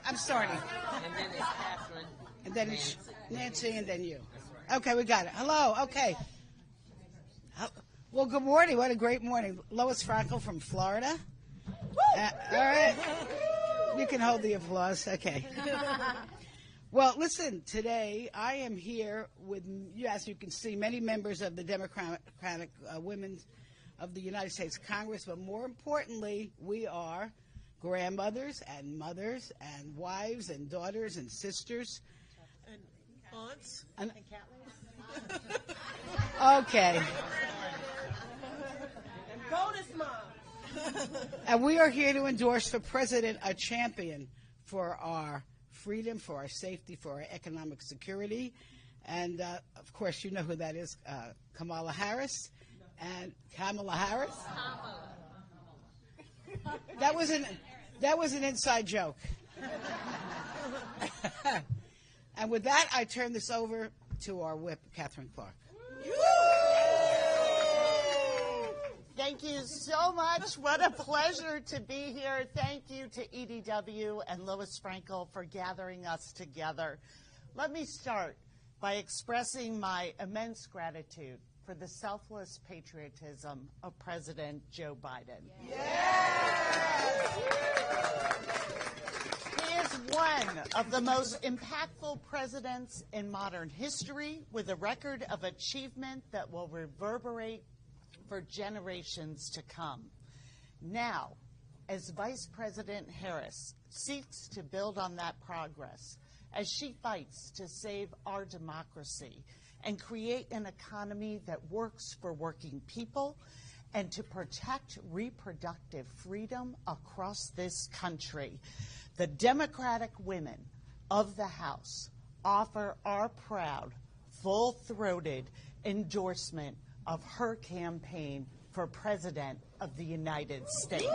I'm starting. And then it's Catherine. And then it's Nancy, and then you. Okay, we got it. Hello. Okay. Well, good morning. What a great morning. Lois Frankel from Florida. All right. You can hold the applause. Okay. Well, listen, today I am here with, as you can see, many members of the Democratic Women of the United States Congress, but more importantly, we are grandmothers and mothers and wives and daughters and sisters. And aunts. And catlings. Okay. And bonus mom. And we are here to endorse for president a champion for our freedom, for our safety, for our economic security. And, of course, you know who that is, Kamala Harris. And Kamala Harris? That was an inside joke. And with that, I turn this over to our whip, Catherine Clark. Thank you so much. What a pleasure to be here. Thank you to EDW and Lois Frankel for gathering us together. Let me start by expressing my immense gratitude for the selfless patriotism of President Joe Biden. Yes! He is one of the most impactful presidents in modern history, with a record of achievement that will reverberate for generations to come. Now, as Vice President Harris seeks to build on that progress, as she fights to save our democracy and create an economy that works for working people and to protect reproductive freedom across this country, the Democratic women of the House offer our proud, full-throated endorsement of her campaign for President of the United States.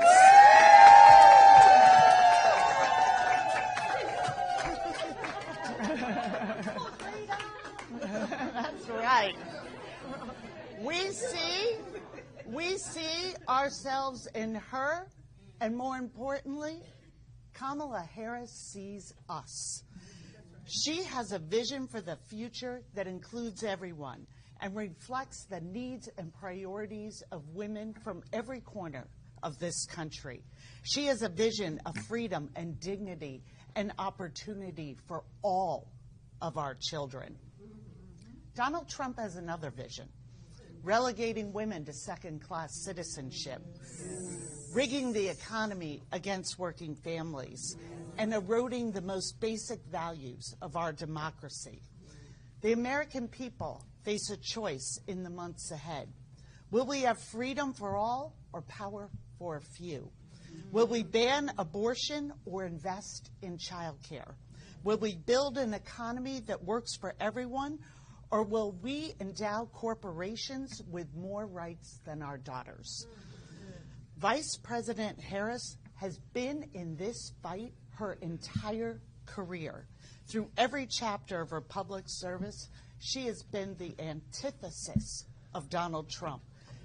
That's right. We see ourselves in her, and more importantly, Kamala Harris sees us. She has a vision for the future that includes everyone and reflects the needs and priorities of women from every corner of this country. She has a vision of freedom and dignity and opportunity for all of our children. Donald Trump has another vision: relegating women to second-class citizenship, rigging the economy against working families, and eroding the most basic values of our democracy. The American people face a choice in the months ahead. Will we have freedom for all or power for a few? Will we ban abortion or invest in childcare? Will we build an economy that works for everyone, or will we endow corporations with more rights than our daughters? Vice President Harris has been in this fight her entire career. Through every chapter of her public service, she has been the antithesis of Donald Trump.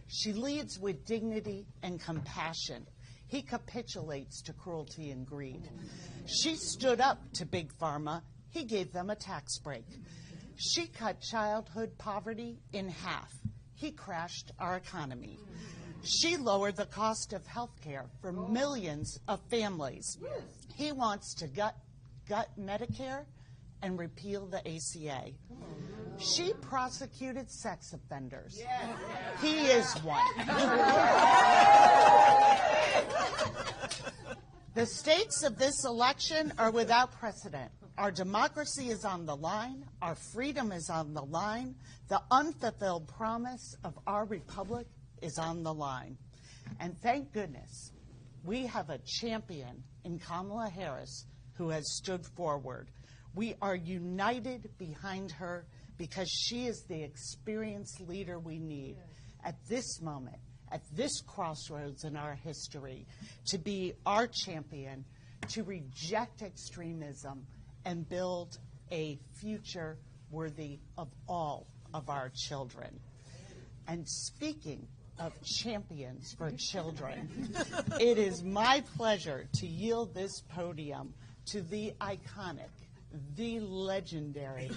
She leads with dignity and compassion. He capitulates to cruelty and greed. She stood up to Big Pharma. He gave them a tax break. She cut childhood poverty in half. He crashed our economy. She lowered the cost of health care for millions of families. He wants to gut Medicare and repeal the ACA. She prosecuted sex offenders. He is one. The stakes of this election are without precedent. Our democracy is on the line. Our freedom is on the line. The unfulfilled promise of our republic is on the line. And thank goodness we have a champion in Kamala Harris who has stood forward. We are united behind her because she is the experienced leader we need at this moment, at this crossroads in our history, to be our champion, to reject extremism and build a future worthy of all of our children. And speaking of champions for children, it is my pleasure to yield this podium to the iconic, the legendary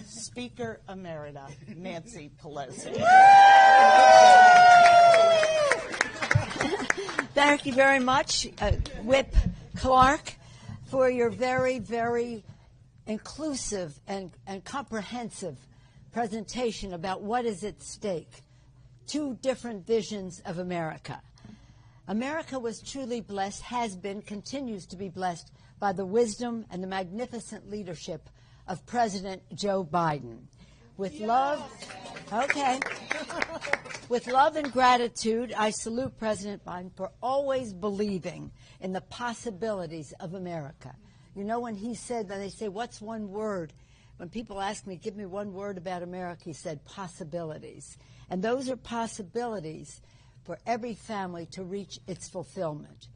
Speaker Emerita, Nancy Pelosi. Thank you very much, Whip Clark, for your very, very inclusive and comprehensive presentation about what is at stake. Two different visions of America. America was truly blessed, has been, continues to be blessed by the wisdom and the magnificent leadership of President Joe Biden. With love, okay. With love and gratitude, I salute President Biden for always believing in the possibilities of America. You know, when he said, when they say, what's one word? When people ask me, give me one word about America, he said possibilities. And those are possibilities for every family to reach its fulfillment.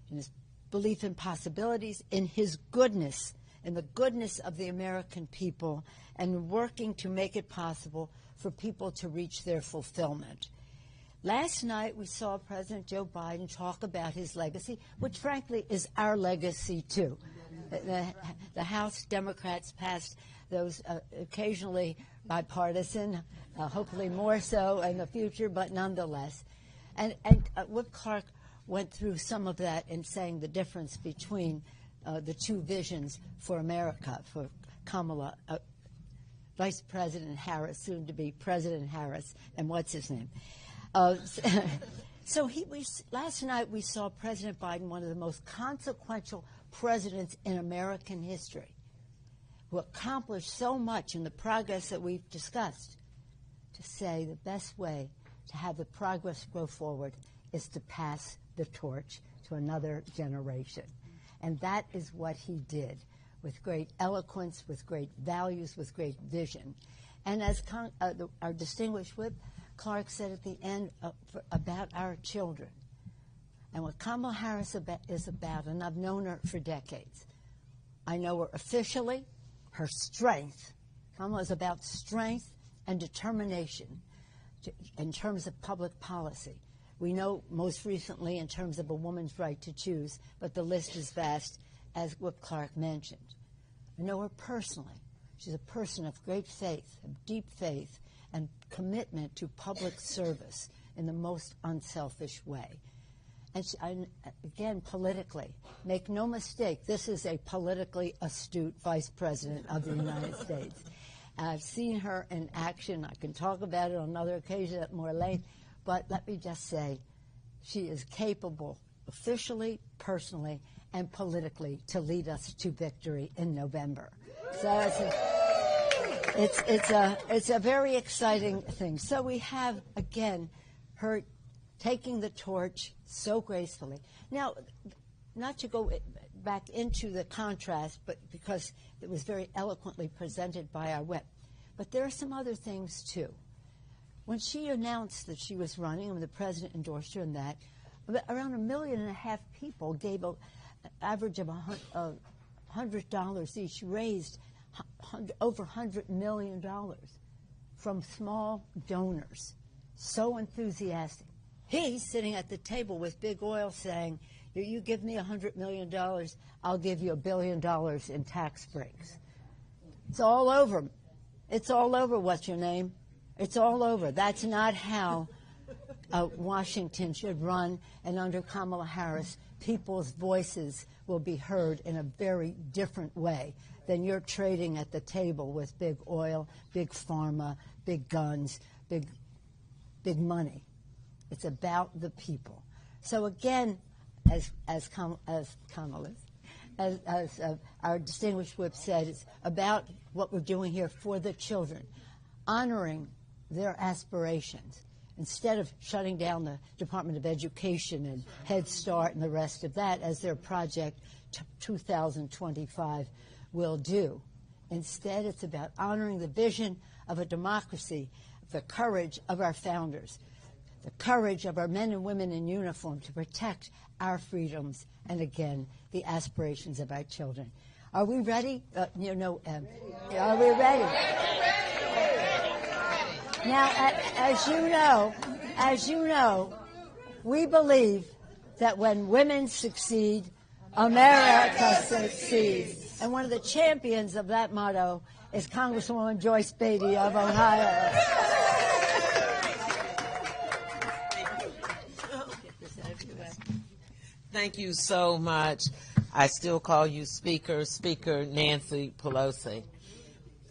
In his belief in possibilities, in his goodness, in the goodness of the American people, and working to make it possible for people to reach their fulfillment. Last night, we saw President Joe Biden talk about his legacy, which frankly is our legacy too. The House Democrats passed those occasionally bipartisan, hopefully more so in the future, but nonetheless. And Whip Clark went through some of that in saying the difference between the two visions for America, for Kamala, Vice President Harris, soon to be President Harris, and what's his name? So last night we saw President Biden, one of the most consequential presidents in American history, who accomplished so much in the progress that we've discussed, to say the best way to have the progress go forward is to pass the torch to another generation. And that is what he did, with great eloquence, with great values, with great vision. And as our distinguished Whip Clark said at the end about our children, and what Kamala Harris is about, and I've known her for decades. I know her officially, her strength. Kamala is about strength and determination in terms of public policy. We know most recently in terms of a woman's right to choose, but the list is vast, as Whip Clark mentioned. I know her personally. She's a person of great faith, of deep faith, and commitment to public service in the most unselfish way. And again, politically, make no mistake, this is a politically astute Vice President of the United States. I've seen her in action. I can talk about it on another occasion at more length, but let me just say, she is capable, officially, personally, and politically, to lead us to victory in November. So it's a very exciting thing. So we have, again, her taking the torch so gracefully. Now, not to go back into the contrast, but because it was very eloquently presented by our Whip, but there are some other things, too. When she announced that she was running, and the president endorsed her in that, around 1.5 million people gave an average of $100 each, raised over $100 million from small donors. So enthusiastic. He's sitting at the table with big oil saying, you give me $100 million, I'll give you $1 billion in tax breaks. It's all over. It's all over, what's your name? It's all over. That's not how Washington should run. And under Kamala Harris, people's voices will be heard in a very different way than you're trading at the table with big oil, big pharma, big guns, big money. It's about the people. So again, as our distinguished Whip said, it's about what we're doing here for the children, honoring their aspirations. Instead of shutting down the Department of Education and Head Start and the rest of that, as their project 2025 will do. Instead, it's about honoring the vision of a democracy, the courage of our founders, the courage of our men and women in uniform to protect our freedoms, and again, the aspirations of our children. Are we ready? Are we ready? Now, as you know, we believe that when women succeed, America succeeds. And one of the champions of that motto is Congresswoman Joyce Beatty of Ohio. Thank you so much. I still call you Speaker Nancy Pelosi.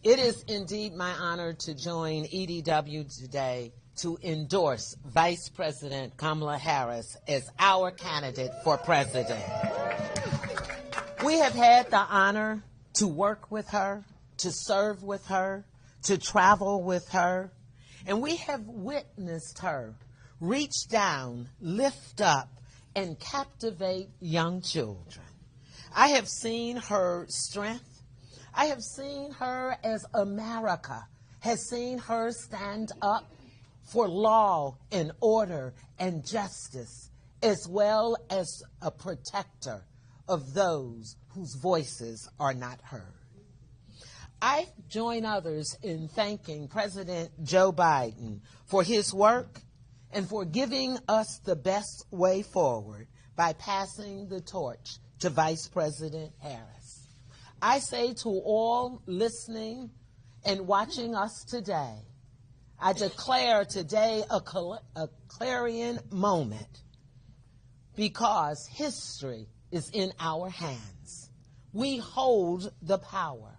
It is indeed my honor to join EDW today to endorse Vice President Kamala Harris as our candidate for president. We have had the honor to work with her, to serve with her, to travel with her, and we have witnessed her reach down, lift up, and captivate young children. I have seen her strength. I have seen her as America has seen her stand up for law and order and justice, as well as a protector of those whose voices are not heard. I join others in thanking President Joe Biden for his work and for giving us the best way forward by passing the torch to Vice President Harris. I say to all listening and watching us today, I declare today a clarion moment because history is in our hands. We hold the power.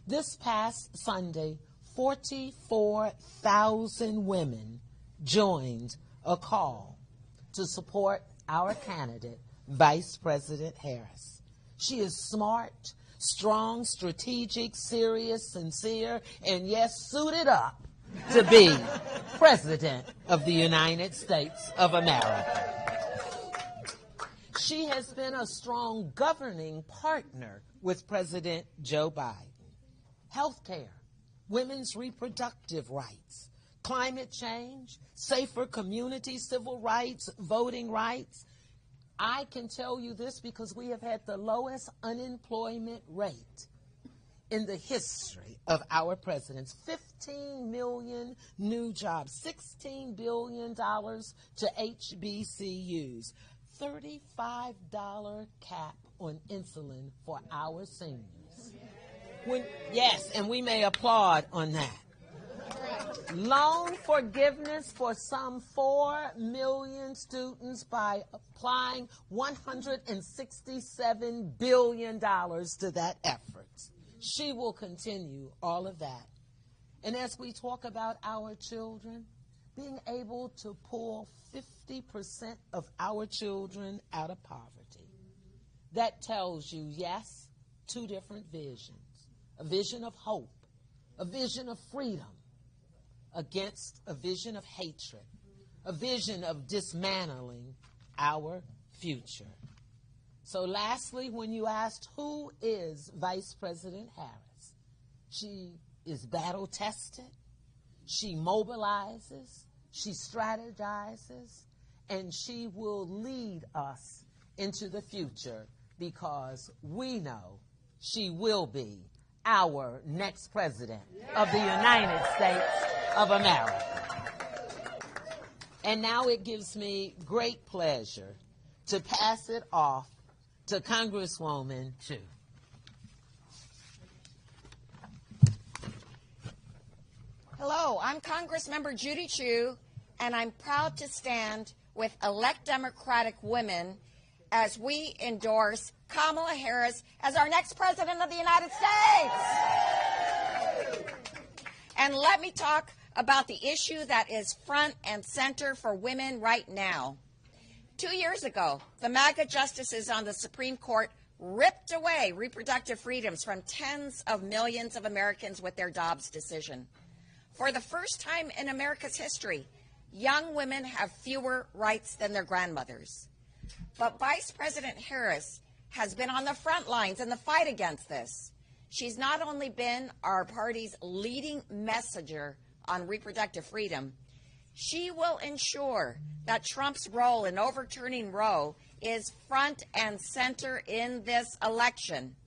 This past Sunday, 44,000 women joined a call to support our candidate, Vice President Harris. She is smart, strong, strategic, serious, sincere, and yes, suited up to be President of the United States of America. She has been a strong governing partner with President Joe Biden. Healthcare, women's reproductive rights, climate change, safer communities, civil rights, voting rights. I can tell you this because we have had the lowest unemployment rate in the history of our presidents. 15 million new jobs, $16 billion to HBCUs, $35 cap on insulin for our seniors. Yes, and we may applaud on that. Loan forgiveness for some 4 million students by applying $167 billion to that effort. She will continue all of that. And as we talk about our children, being able to pull 50% of our children out of poverty, that tells you, yes, two different visions. A vision of hope, a vision of freedom against a vision of hatred, a vision of dismantling our future. So lastly, when you asked who is Vice President Harris, she is battle tested, she mobilizes, she strategizes, and she will lead us into the future because we know she will be our next president of the United States of America. And now it gives me great pleasure to pass it off to Congresswoman Chu. Hello, I'm Congressmember Judy Chu, and I'm proud to stand with elect Democratic women as we endorse Kamala Harris as our next president of the United States. And let me talk about the issue that is front and center for women right now. 2 years ago, the MAGA justices on the Supreme Court ripped away reproductive freedoms from tens of millions of Americans with their Dobbs decision. For the first time in America's history, young women have fewer rights than their grandmothers. But Vice President Harris has been on the front lines in the fight against this. She's not only been our party's leading messenger on reproductive freedom, she will ensure that Trump's role in overturning Roe is front and center in this election.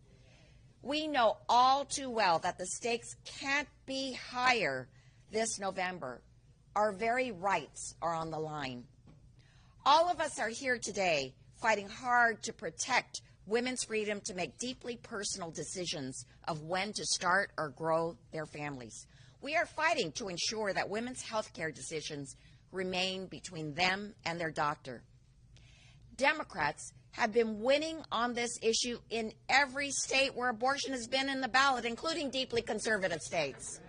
We know all too well that the stakes can't be higher this November. Our very rights are on the line. All of us are here today fighting hard to protect women's freedom to make deeply personal decisions of when to start or grow their families. We are fighting to ensure that women's health care decisions remain between them and their doctor. Democrats have been winning on this issue in every state where abortion has been in the ballot, including deeply conservative states.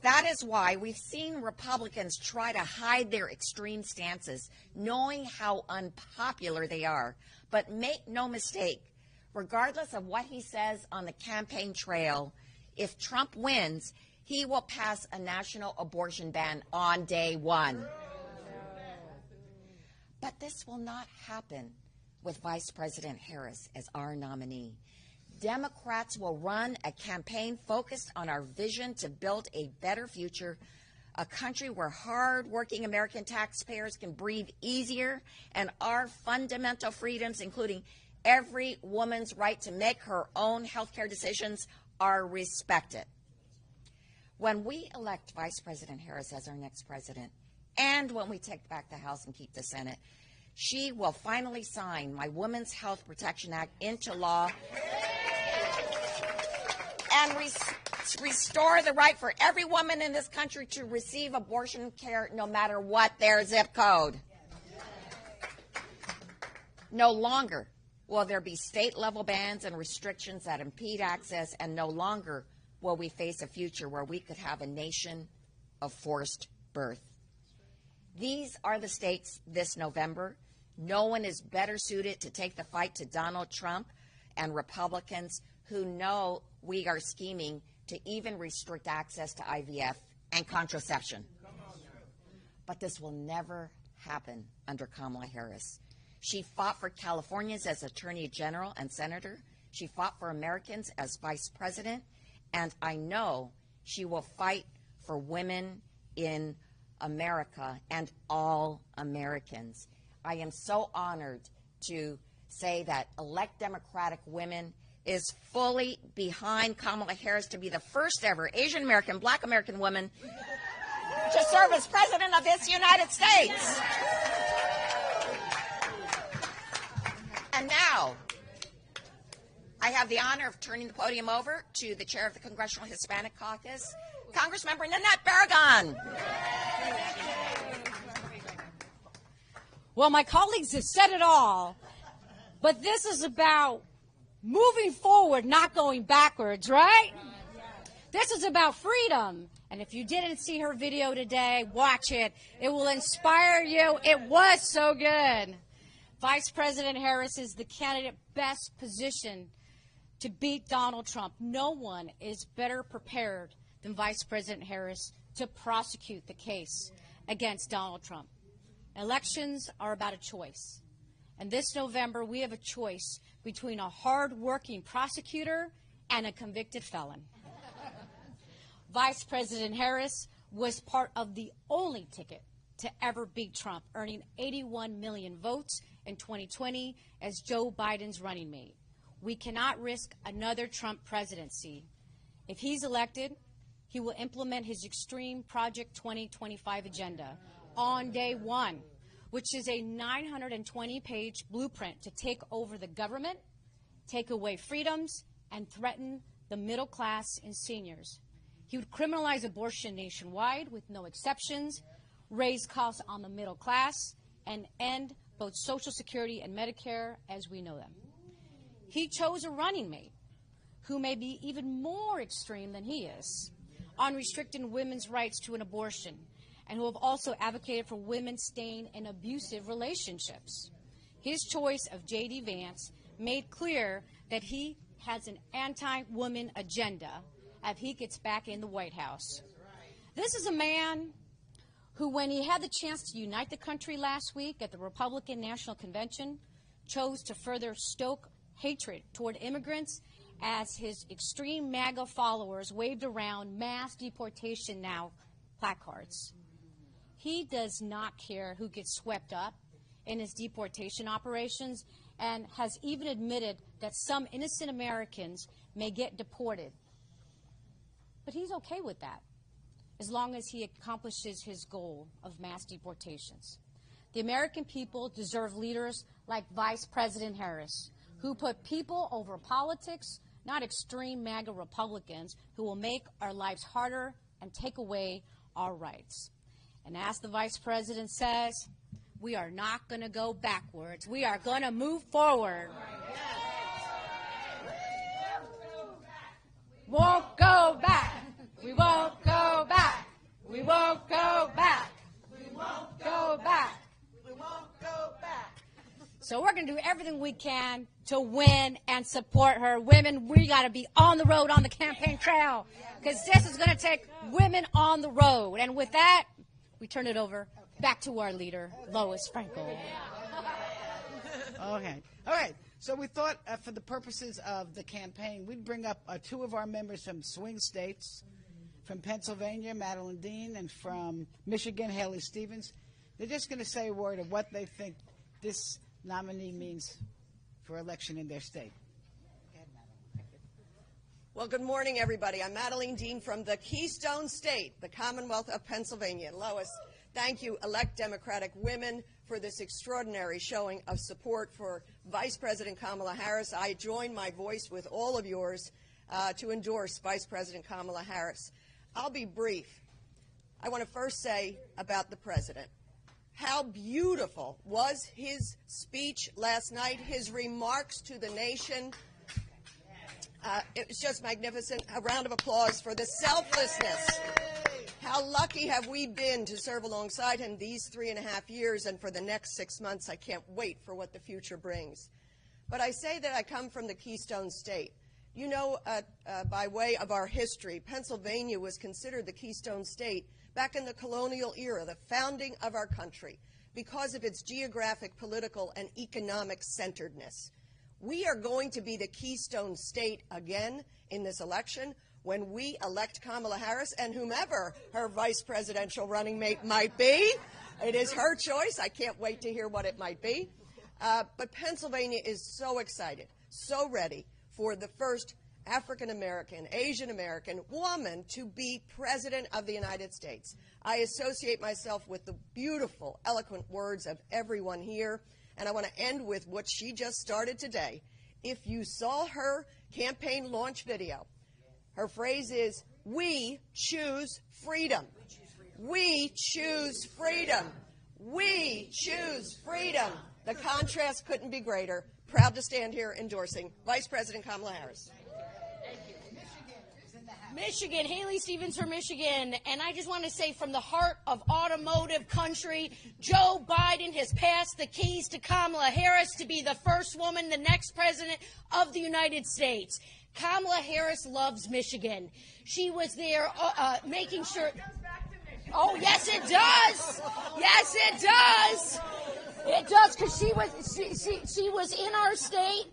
That is why we've seen Republicans try to hide their extreme stances, knowing how unpopular they are. But make no mistake, regardless of what he says on the campaign trail, if Trump wins, he will pass a national abortion ban on day one. But this will not happen with Vice President Harris as our nominee. Democrats will run a campaign focused on our vision to build a better future, a country where hard-working American taxpayers can breathe easier, and our fundamental freedoms, including every woman's right to make her own health care decisions, are respected. When we elect Vice President Harris as our next president, and when we take back the House and keep the Senate, she will finally sign my Women's Health Protection Act into law and restore the right for every woman in this country to receive abortion care no matter what their zip code. No longer will there be state-level bans and restrictions that impede access, and no longer will we face a future where we could have a nation of forced birth. These are the states this November. No one is better suited to take the fight to Donald Trump and Republicans who know we are scheming to even restrict access to IVF and contraception. But this will never happen under Kamala Harris. She fought for Californians as Attorney General and Senator. She fought for Americans as Vice President. And I know she will fight for women in America and all Americans. I am so honored to say that Elect Democratic Women is fully behind Kamala Harris to be the first ever Asian American, Black American woman to serve as President of this United States. And now, I have the honor of turning the podium over to the chair of the Congressional Hispanic Caucus, Congressmember Nanette Barragan. Well, my colleagues have said it all, but this is about moving forward, not going backwards, right? This is about freedom. And if you didn't see her video today, watch it. It will inspire you. It was so good. Vice President Harris is the candidate best positioned to beat Donald Trump. No one is better prepared than Vice President Harris to prosecute the case against Donald Trump. Elections are about a choice. And this November, we have a choice between a hard-working prosecutor and a convicted felon. Vice President Harris was part of the only ticket to ever beat Trump, earning 81 million votes in 2020 as Joe Biden's running mate. We cannot risk another Trump presidency. If he's elected, he will implement his extreme Project 2025 agenda on day one, which is a 920-page blueprint to take over the government, take away freedoms, and threaten the middle class and seniors. He would criminalize abortion nationwide with no exceptions, raise costs on the middle class, and end both Social Security and Medicare as we know them. He chose a running mate who may be even more extreme than he is on restricting women's rights to an abortion, and who have also advocated for women staying in abusive relationships. His choice of J.D. Vance made clear that he has an anti-woman agenda if he gets back in the White House. This is a man who, when he had the chance to unite the country last week at the Republican National Convention, chose to further stoke hatred toward immigrants as his extreme MAGA followers waved around mass deportation now placards. He does not care who gets swept up in his deportation operations and has even admitted that some innocent Americans may get deported. But he's okay with that, as long as he accomplishes his goal of mass deportations. The American people deserve leaders like Vice President Harris, who put people over politics, not extreme MAGA Republicans who will make our lives harder and take away our rights. And as the Vice President says, we are not going to go backwards. We are going to move forward. Won't go back. We won't go back. We won't go back. We won't go back. We won't go back. So we're going to do everything we can to win and support her. Women, we got to be on the road, on the campaign trail, because this is going to take women on the road. And with that, we turn it over back to our leader, Lois Frankel. Okay. All right. So we thought for the purposes of the campaign, we'd bring up two of our members from swing states, from Pennsylvania, Madeline Dean, and from Michigan, Haley Stevens. They're just going to say a word of what they think this nominee means for election in their state. Well, good morning, everybody. I'm Madeline Dean from the Keystone State, the Commonwealth of Pennsylvania. Lois, thank you, elect Democratic women, for this extraordinary showing of support for Vice President Kamala Harris. I join my voice with all of yours to endorse Vice President Kamala Harris. I'll be brief. I want to first say about the president. How beautiful was his speech last night, his remarks to the nation. It was just magnificent. A round of applause for the selflessness. How lucky have we been to serve alongside him these 3.5 years, and for the next 6 months, I can't wait for what the future brings. But I say that I come from the Keystone State. You know, by way of our history, Pennsylvania was considered the Keystone State back in the colonial era, the founding of our country, because of its geographic, political, and economic centeredness. We are going to be the Keystone State again in this election when we elect Kamala Harris and whomever her vice presidential running mate might be. It is her choice. I can't wait to hear what it might be. But Pennsylvania is so excited, so ready for the first African-American, Asian-American woman to be president of the United States. I associate myself with the beautiful, eloquent words of everyone here, and I want to end with what she just started today. If you saw her campaign launch video, her phrase is, "We choose freedom. We choose freedom. We choose freedom." The contrast couldn't be greater. Proud to stand here endorsing Vice President Kamala Harris. Michigan, Haley Stevens from Michigan, and I just want to say from the heart of automotive country, Joe Biden has passed the keys to Kamala Harris to be the first woman, the next president of the United States. Kamala Harris loves Michigan. She was there making sure. Oh, yes, it does. Yes, it does. It does, because she was in our state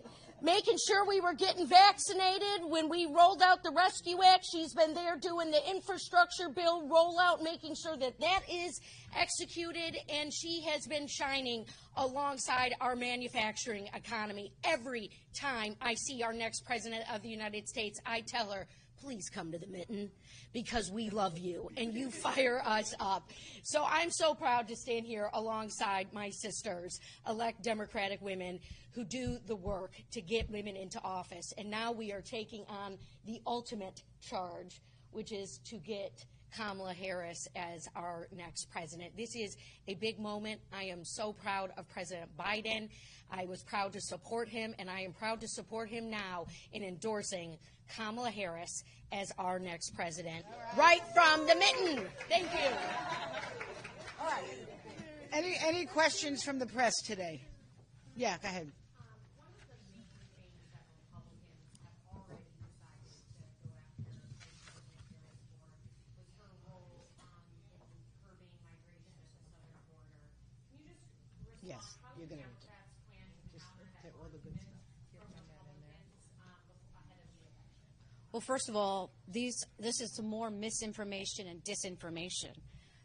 making sure we were getting vaccinated when we rolled out the Rescue Act. She's been there doing the infrastructure bill rollout, making sure that that is executed, and she has been shining alongside our manufacturing economy. Every time I see our next president of the United States, I tell her, please come to the mitten, because we love you and you fire us up. So I'm so proud to stand here alongside my sisters, elect Democratic women who do the work to get women into office. And now we are taking on the ultimate charge, which is to get Kamala Harris as our next president. This is a big moment. I am so proud of President Biden. I was proud to support him, and I am proud to support him now in endorsing Kamala Harris as our next president. Right from the mitten. Thank you. All right. Any questions from the press today? Yeah, go ahead. Yes, you're going to just take all the good stuff. Well, first of all, this is some more misinformation and disinformation.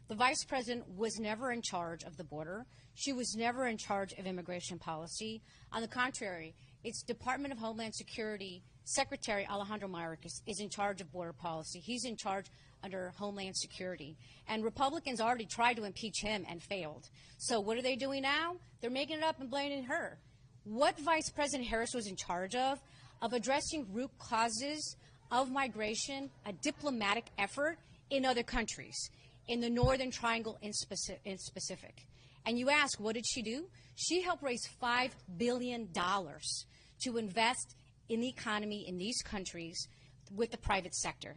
The vice president was never in charge of the border. She was never in charge of immigration policy. On the contrary, it's Department of Homeland Security Secretary Alejandro Mayorkas is in charge of border policy. He's in charge under Homeland Security. And Republicans already tried to impeach him and failed. So what are they doing now? They're making it up and blaming her. What Vice President Harris was in charge of addressing root causes of migration, a diplomatic effort in other countries, in the Northern Triangle in specific. And you ask, what did she do? She helped raise $5 billion to invest in the economy in these countries with the private sector.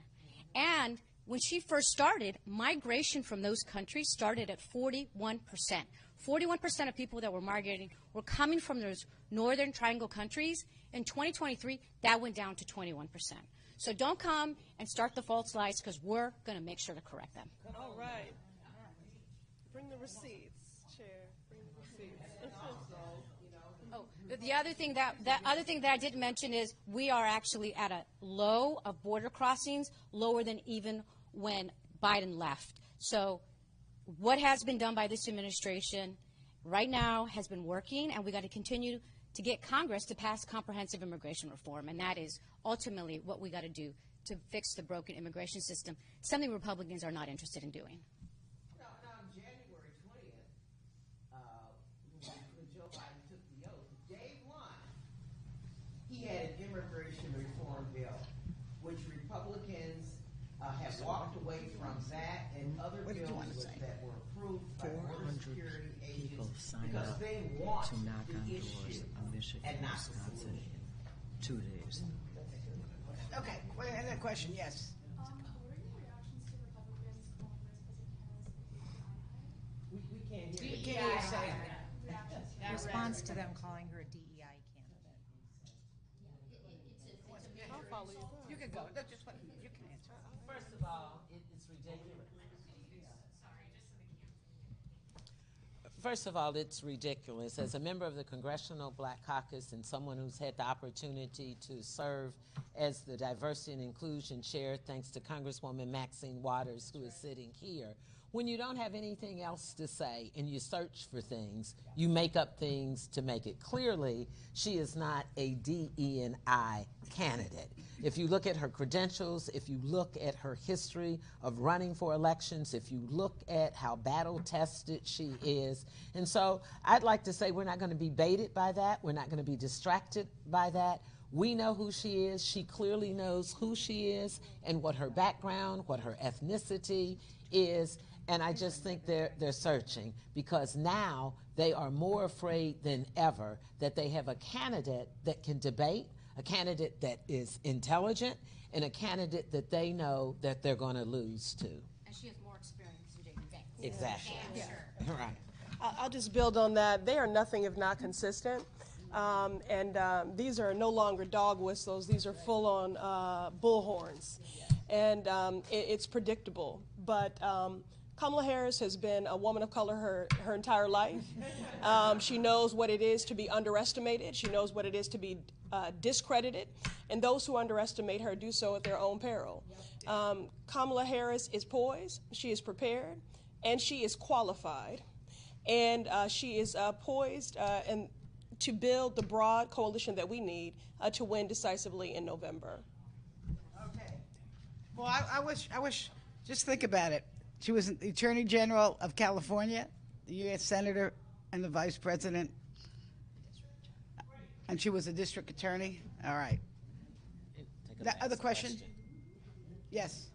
And when she first started, migration from those countries started at 41%. 41% of people that were migrating were coming from those Northern Triangle countries. In 2023, that went down to 21%. So don't come and start the false lies, because we're going to make sure to correct them. All right. Bring the receipts, Chair. Bring the receipts. Oh, the other thing that I didn't mention is we are actually at a low of border crossings, lower than even when Biden left. So what has been done by this administration right now has been working, and we got to continue to get Congress to pass comprehensive immigration reform, and that is ultimately what we got to do to fix the broken immigration system, something Republicans are not interested in doing. Now on January 20th, when Joe Biden took the oath, day one, he had an immigration reform bill, which Republicans have walked away from that and other bills that were approved by border security agents because they want to knock on the doors issue of Michigan, and not the Wisconsin solution. in 2 days. Okay, another question, yes. What are your reactions to Republicans calling Vice President Harris a DEI hire? We can't hear You can't hear say it. Response to them calling her a DEI candidate. I'll follow you. You can go. That's just what you can answer. First of all, it's ridiculous. First of all, it's ridiculous. As a member of the Congressional Black Caucus and someone who's had the opportunity to serve as the Diversity and Inclusion Chair, thanks to Congresswoman Maxine Waters, who is sitting here, when you don't have anything else to say and you search for things, you make up things to make it. Clearly, she is not a DE&I candidate. If you look at her credentials, if you look at her history of running for elections, if you look at how battle-tested she is. And so I'd like to say we're not going to be baited by that. We're not going to be distracted by that. We know who she is. She clearly knows who she is and what her background, what her ethnicity is. And I just think they're searching, because now they are more afraid than ever that they have a candidate that can debate, a candidate that is intelligent, and a candidate that they know that they're going to lose to. And she has more experience in dating things. Exactly. Yeah. Sure. Right. I'll just build on that. They are nothing if not consistent. These are no longer dog whistles. These are full-on bullhorns. And it's predictable. But Kamala Harris has been a woman of color her entire life. She knows what it is to be underestimated. She knows what it is to be discredited. And those who underestimate her do so at their own peril. Kamala Harris is poised. She is prepared. And she is qualified. And she is poised and to build the broad coalition that we need to win decisively in November. Okay. Well, I wish, just think about it. She was the Attorney General of California, the U.S. Senator, and the Vice President. And she was a district attorney. All right. That other question? Yes.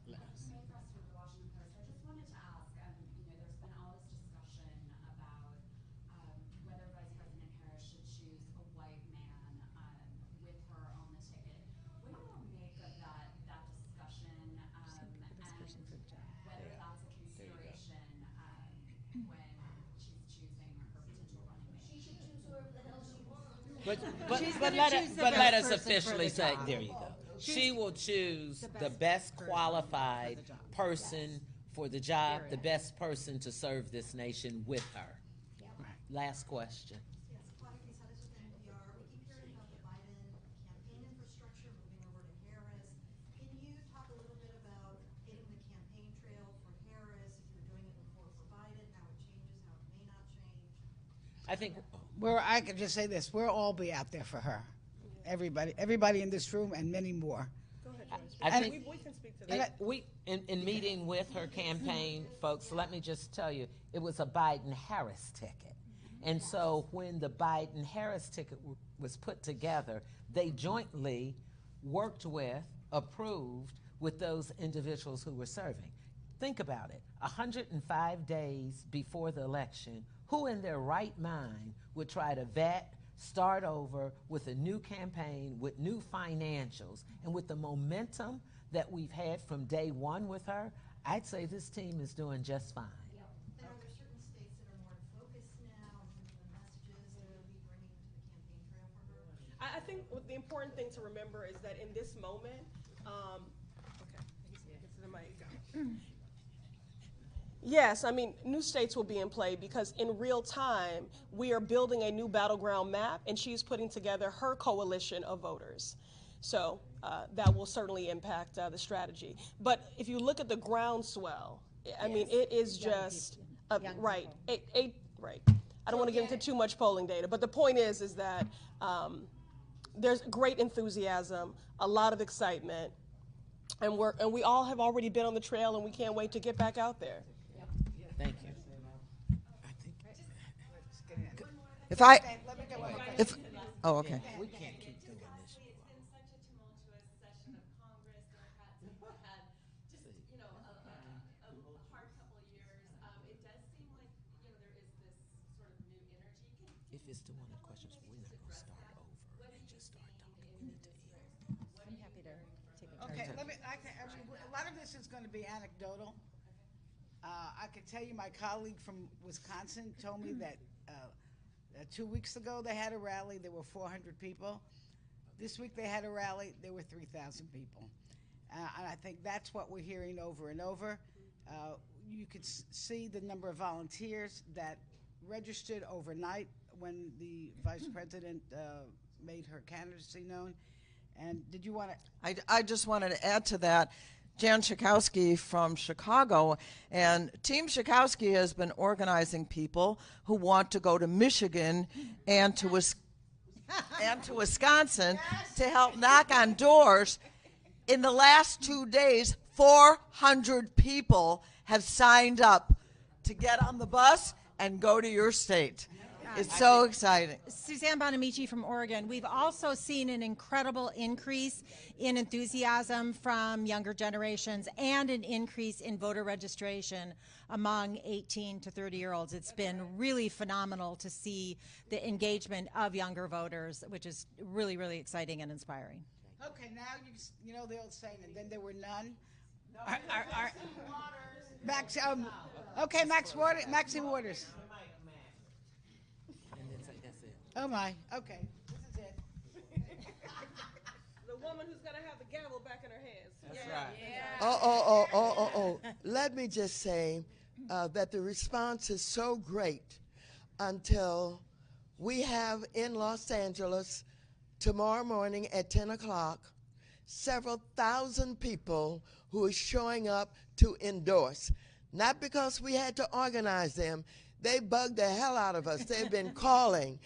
But let us officially say, there you go. She will choose the best qualified person for the job, the best person to serve this nation with her. Last question. Yes, Claudia Quesada with NPR. We keep hearing about the Biden campaign infrastructure moving over to Harris. Can you talk a little bit about getting the campaign trail for Harris? If you're doing it before for Biden, how it changes, how it may not change? I think I could just say this: we'll all be out there for her. Everybody in this room, and many more. Go ahead, I And- think We can speak to that. in meeting with her campaign folks, let me just tell you, it was a Biden-Harris ticket. And so when the Biden-Harris ticket was put together, they jointly worked with, approved with those individuals who were serving. Think about it, 105 days before the election, who in their right mind would try to vet, start over with a new campaign, with new financials, and with the momentum that we've had from day one with her? I'd say this team is doing just fine. And are there certain states that are more in focus now in terms of the messages that they'll be bringing to the campaign trail for her? I think the important thing to remember is that in this moment, okay, I guess the mic. Yes, I mean, new states will be in play because in real time, we are building a new battleground map, and she's putting together her coalition of voters. So that will certainly impact the strategy. But if you look at the groundswell, I mean, it is just, right, right. I don't want to get into too much polling data, but the point is that there's great enthusiasm, a lot of excitement, and we all have already been on the trail, and we can't wait to get back out there. Thank you. Oh, okay. We can't keep doing this. It's been such a tumultuous session of Congress. Democrats have had just, a hard couple of years. It does seem like, there is this sort of new energy. If it's the one of the questions, we're not going to start over and just start talking. We need to end. I'm happy to take a Okay, a lot of this is going to be anecdotal. I can tell you my colleague from Wisconsin told me that 2 weeks ago they had a rally, there were 400 people. This week they had a rally, there were 3,000 people. And I think that's what we're hearing over and over. You could see the number of volunteers that registered overnight when the Vice President made her candidacy known. And did you want to? I just wanted to add to that. Jan Schakowsky from Chicago, and Team Schakowsky has been organizing people who want to go to Michigan and to Wisconsin to help knock on doors. In the last 2 days, 400 people have signed up to get on the bus and go to your state. It's so exciting. Suzanne Bonamici from Oregon. We've also seen an incredible increase in enthusiasm from younger generations and an increase in voter registration among 18 to 30-year-olds. It's been really phenomenal to see the engagement of younger voters, which is really, really exciting and inspiring. Okay, now you know the old saying, and then there were none. Maxine Waters. Oh my, okay, this is it. The woman who's going to have the gavel back in her hands. That's right. Oh. Let me just say that the response is so great until we have in Los Angeles tomorrow morning at 10 o'clock several thousand people who are showing up to endorse. Not because we had to organize them. They bugged the hell out of us. They've been calling.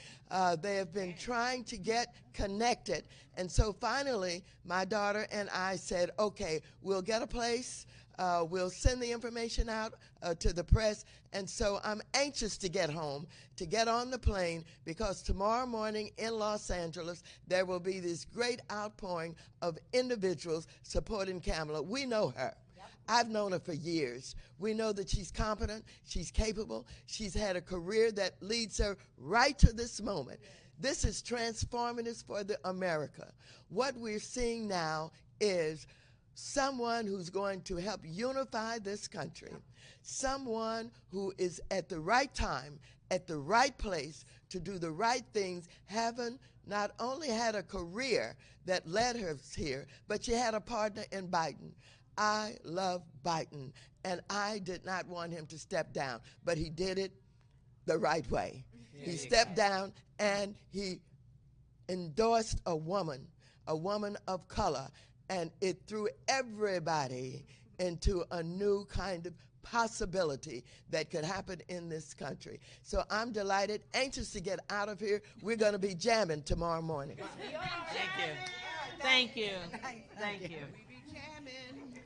They have been trying to get connected. And so finally, my daughter and I said, okay, we'll get a place. We'll send the information out to the press. And so I'm anxious to get home, to get on the plane, because tomorrow morning in Los Angeles, there will be this great outpouring of individuals supporting Kamala. We know her. I've known her for years. We know that she's competent, she's capable, she's had a career that leads her right to this moment. This is transformative for America. What we're seeing now is someone who's going to help unify this country, someone who is at the right time, at the right place to do the right things, having not only had a career that led her here, but she had a partner in Biden. I love Biden, and I did not want him to step down, but he did it the right way. He stepped down, and he endorsed a woman of color, and it threw everybody into a new kind of possibility that could happen in this country. So I'm delighted, anxious to get out of here. We're going to be jamming tomorrow morning. Thank you. Thank you. Thank you. jamming.